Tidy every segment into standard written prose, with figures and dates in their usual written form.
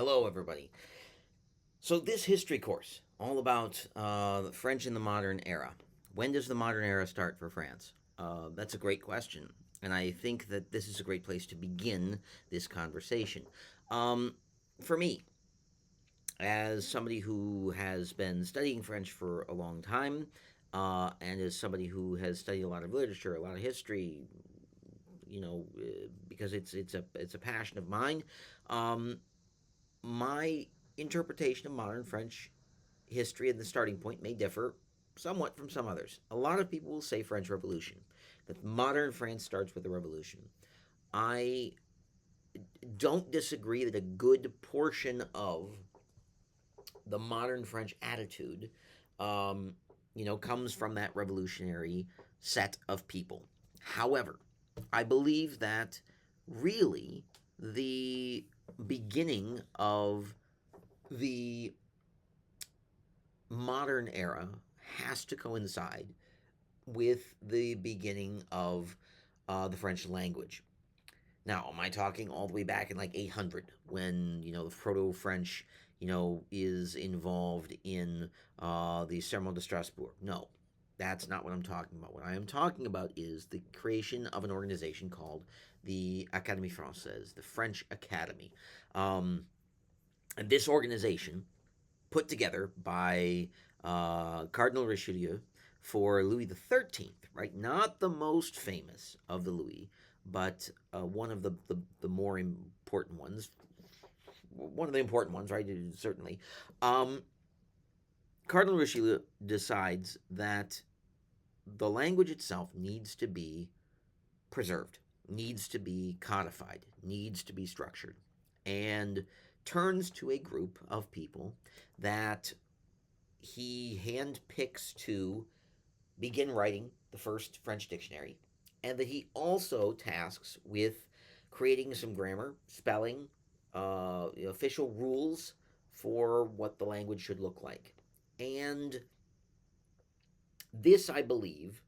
Hello, everybody. So, this history course, all about French in the modern era. When does the modern era start for France? That's a great question. And I think that this is a great place to begin this conversation. Um, for me, as somebody who has been studying French for a long time, and as somebody who has studied a lot of literature, a lot of history, because it's a passion of mine. Um, my interpretation of modern French history and the starting point may differ somewhat from some others. A lot of people will say French Revolution, that modern France starts with the Revolution. I don't disagree that a good portion of the modern French attitude, um, comes from that revolutionary set of people. However, I believe that really the beginning of the modern era has to coincide with the beginning of the French language. Now, am I talking all the way back in like 800 when, the Proto French, is involved in the Sermon de Strasbourg? No, that's not what I'm talking about. What I am talking about is the creation of an organization called the Académie Française, the French Academy. Um, and this organization put together by Cardinal Richelieu for Louis XIII, right? Not the most famous of the Louis, but one of the more important ones. One of the important ones, right? Certainly. Um, Cardinal Richelieu decides that the language itself needs to be preserved, needs to be codified, needs to be structured, and turns to a group of people that he handpicks to begin writing the first French dictionary, and that he also tasks with creating some grammar, spelling, official rules for what the language should look like. And this, I believe,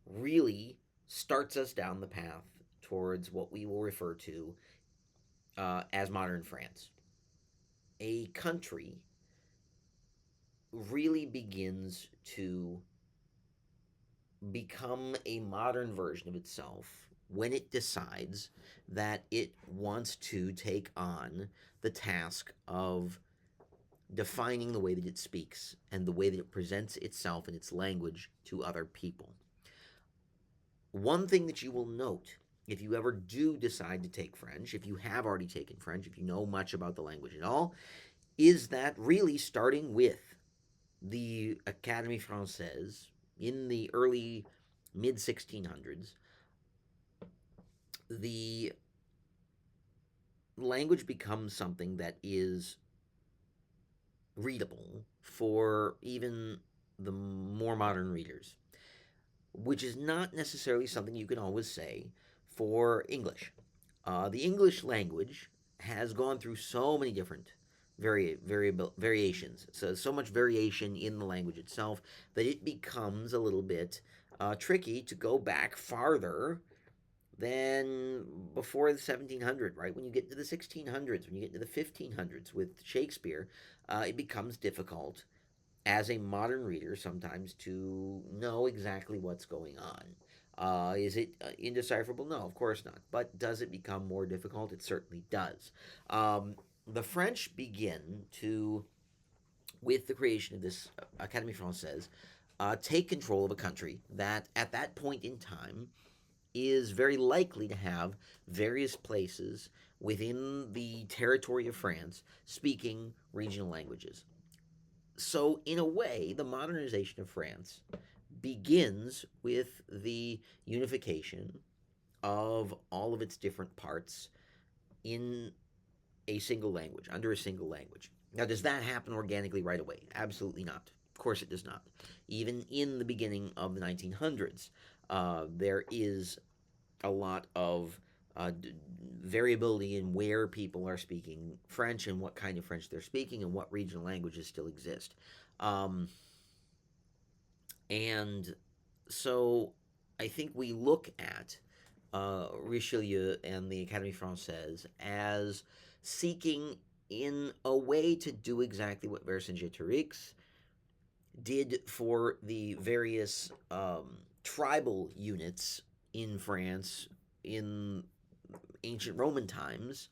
really starts us down the path towards what we will refer to as modern France. A country really begins to become a modern version of itself when it decides that it wants to take on the task of defining the way that it speaks and the way that it presents itself and its language to other people. One thing that you will note if you ever do decide to take French, if you have already taken French, if you know much about the language at all, is that really starting with the Académie Française in the early mid 1600s, the language becomes something that is readable for even the more modern readers, which is not necessarily something you can always say for English. The English language has gone through so many different variations, so much variation in the language itself that it becomes a little bit tricky to go back farther than before the 1700s, right? When you get to the 1600s, when you get to the 1500s with Shakespeare, it becomes difficult as a modern reader sometimes to know exactly what's going on. Is it indecipherable? No, of course not. But does it become more difficult? It certainly does. The French begin to, with the creation of this Académie Française, take control of a country that at that point in time is very likely to have various places within the territory of France speaking regional languages. So, in a way, the modernization of France begins with the unification of all of its different parts in a single language, under a single language. Now, does that happen organically right away? Absolutely not. Of course, it does not. Even in the beginning of the 1900s, there is a lot of variability in where people are speaking French and what kind of French they're speaking and what regional languages still exist. Um, and so I think we look at Richelieu and the Académie Française as seeking in a way to do exactly what Vercingetorix did for the various tribal units in France in ancient Roman times,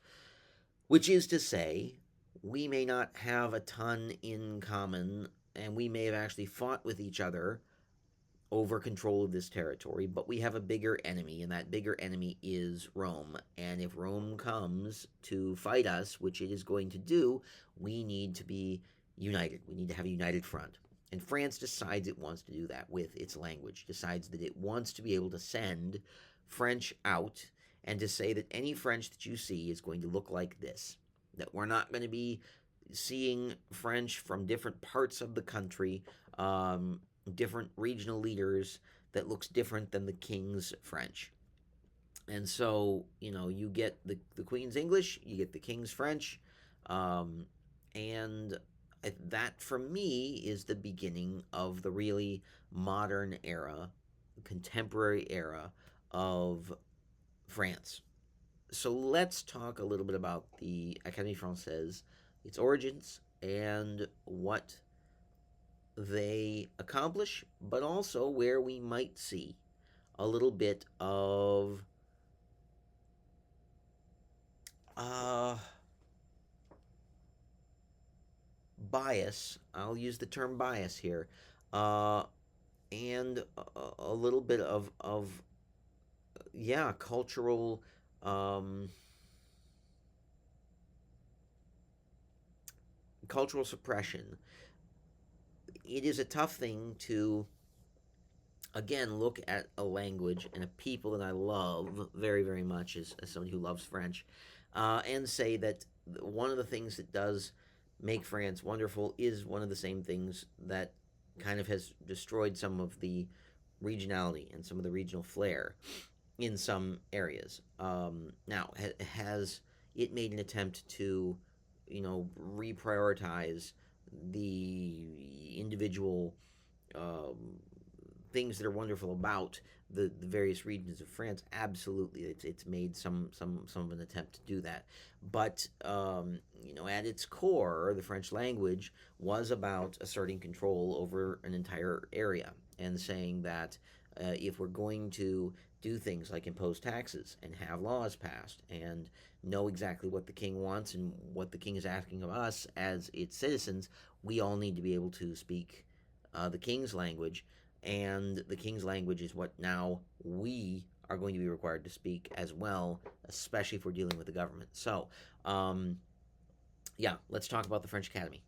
which is to say, we may not have a ton in common, and we may have actually fought with each other over control of this territory, but we have a bigger enemy, and that bigger enemy is Rome. And if Rome comes to fight us, which it is going to do, we need to be united. We need to have a united front. And France decides it wants to do that with its language, decides that it wants to be able to send French out and to say that any French that you see is going to look like this. That we're not going to be seeing French from different parts of the country, different regional leaders that looks different than the king's French. And so, you get the Queen's English, you get the King's French, and that for me is the beginning of the really modern era, contemporary era of France. So let's talk a little bit about the Académie Française, its origins, and what they accomplish, but also where we might see a little bit of uh, bias. I'll use the term bias here, uh, and a little bit of yeah, um, cultural suppression. It is a tough thing to again look at a language and a people that I love very, very much as somebody who loves French, and say that one of the things that does make France wonderful is one of the same things that kind of has destroyed some of the regionality and some of the regional flair in some areas. Now, has it made an attempt to, reprioritize the individual um, things that are wonderful about the various regions of France? Absolutely, it's made some of an attempt to do that. But at its core, the French language was about asserting control over an entire area and saying that if we're going to do things like impose taxes and have laws passed and know exactly what the king wants and what the king is asking of us as its citizens, we all need to be able to speak the king's language, and the king's language is what now we are going to be required to speak as well, especially if we're dealing with the government. So, yeah, let's talk about the French Academy.